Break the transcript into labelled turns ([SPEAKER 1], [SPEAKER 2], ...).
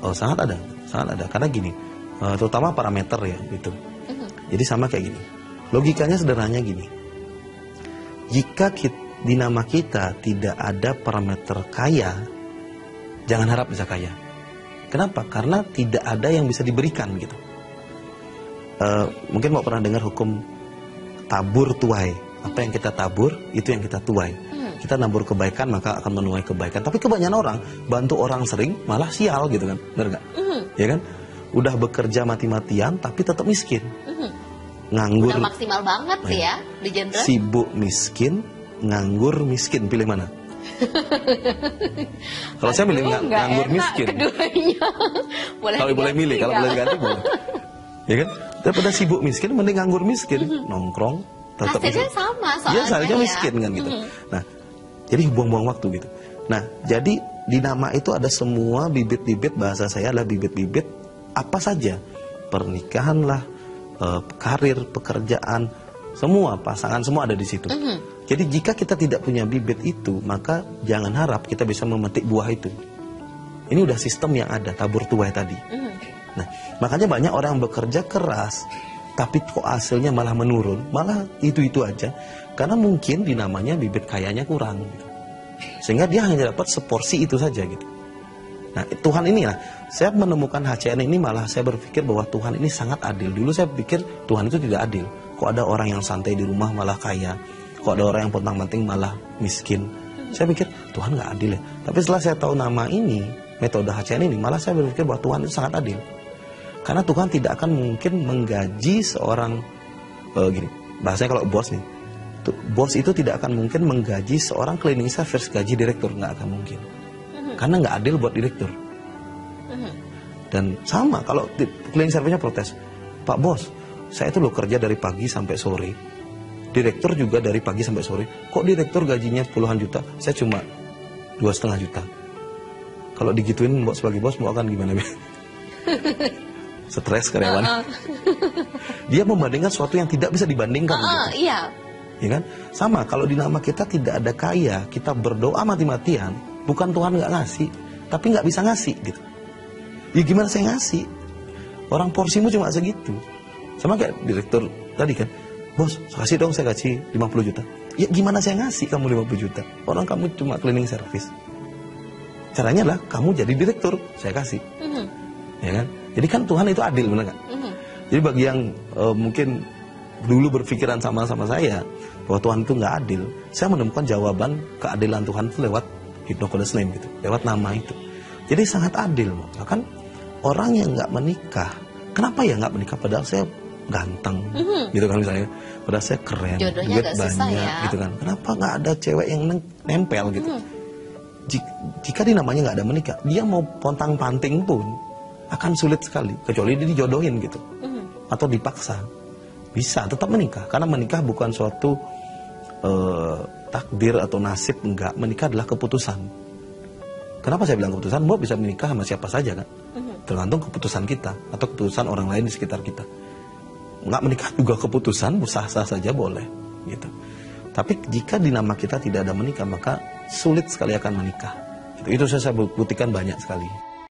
[SPEAKER 1] Oh, sangat ada, sangat ada. Karena gini, terutama parameter ya gitu. Jadi sama kayak gini. Logikanya sederhananya gini. Jika di nama kita tidak ada parameter kaya, jangan harap bisa kaya. Kenapa? Karena tidak ada yang bisa diberikan gitu. Mungkin mau pernah dengar hukum tabur tuai. Apa yang kita tabur, itu yang kita tuai. Kita nabur kebaikan, maka akan menuai kebaikan. Tapi kebanyakan orang, bantu orang sering, malah sial gitu kan. Benar nggak? Ya kan? Udah bekerja mati-matian, tapi tetap miskin. Nganggur.
[SPEAKER 2] Udah maksimal banget sih ya, di genre.
[SPEAKER 1] Sibuk miskin, nganggur miskin. Pilih mana? Kalau saya milih nganggur miskin.
[SPEAKER 2] Keduanya.
[SPEAKER 1] Kalau boleh milih, kalau boleh ganti boleh. Ya kan? Daripada sibuk miskin, mending nganggur miskin. Nongkrong, tetap
[SPEAKER 2] hasilnya sama soalnya.
[SPEAKER 1] Iya, seharusnya miskin kan gitu. Nah, jadi buang-buang waktu gitu. Nah, jadi di nama itu ada semua bibit-bibit, bahasa saya adalah bibit-bibit apa saja. Pernikahan lah, karir, pekerjaan, semua pasangan, semua ada di situ. Jadi jika kita tidak punya bibit itu, maka jangan harap kita bisa memetik buah itu. Ini udah sistem yang ada, tabur tuai tadi. Nah, makanya banyak orang yang bekerja keras, tapi kok hasilnya malah menurun, malah itu-itu aja. Karena mungkin di namanya bibit kayanya kurang gitu. Sehingga dia hanya dapat seporsi itu saja gitu. Nah, Tuhan ini lah, saya menemukan HCN ini, malah saya berpikir bahwa Tuhan ini sangat adil. Dulu saya pikir Tuhan itu tidak adil. Kok ada orang yang santai di rumah malah kaya, kok ada orang yang pontang-panting malah miskin. Saya pikir Tuhan nggak adil ya. Tapi setelah saya tahu nama ini, metode HCN ini, malah saya berpikir bahwa Tuhan itu sangat adil. Karena Tuhan tidak akan mungkin menggaji seorang gini, bahasanya kalau bos nih, bos itu tidak akan mungkin menggaji seorang cleaning service gaji direktur, nggak akan mungkin. Karena nggak adil buat direktur. Dan sama kalau cleaning service-nya protes, Pak Bos, saya itu loh kerja dari pagi sampai sore, direktur juga dari pagi sampai sore, kok direktur gajinya puluhan juta, saya cuma 2,5 juta. Kalau digituin sebagai bos mau akan gimana? Stres karyawan. Dia membandingkan sesuatu yang tidak bisa dibandingkan. Gitu.
[SPEAKER 2] Iya.
[SPEAKER 1] Ya kan? Sama, kalau di nama kita tidak ada kaya, kita berdoa mati-matian, bukan Tuhan nggak ngasih, tapi nggak bisa ngasih gitu. Ya gimana saya ngasih? Orang porsimu cuma segitu. Sama kayak direktur tadi kan, bos, kasih dong saya gaji 50 juta. Ya gimana saya ngasih kamu 50 juta? Orang kamu cuma cleaning service. Caranya lah, kamu jadi direktur, saya kasih. Ya kan? Jadi kan Tuhan itu adil, benar nggak? Jadi bagi yang mungkin dulu berpikiran sama-sama saya bahwa Tuhan itu nggak adil, saya menemukan jawaban keadilan Tuhan itu lewat Hypnocodes name gitu, lewat nama itu. Jadi sangat adil, bahkan orang yang nggak menikah, kenapa ya nggak menikah padahal saya ganteng, gitu kan misalnya, padahal saya keren,
[SPEAKER 2] jodohnya
[SPEAKER 1] duit banyak, gitu kan? Kenapa nggak ada cewek yang nempel gitu? Jika di namanya nggak ada menikah, dia mau pontang-panting pun akan sulit sekali, kecuali dia dijodohin gitu, atau dipaksa. Bisa tetap menikah, karena menikah bukan suatu takdir atau nasib, enggak. Menikah adalah keputusan. Kenapa saya bilang keputusan? Mau bisa menikah sama siapa saja kan? Tergantung keputusan kita atau keputusan orang lain di sekitar kita. Enggak menikah juga keputusan, sah-sah saja boleh gitu. Tapi jika di nama kita tidak ada menikah, maka sulit sekali akan menikah. Itu saya buktikan banyak sekali.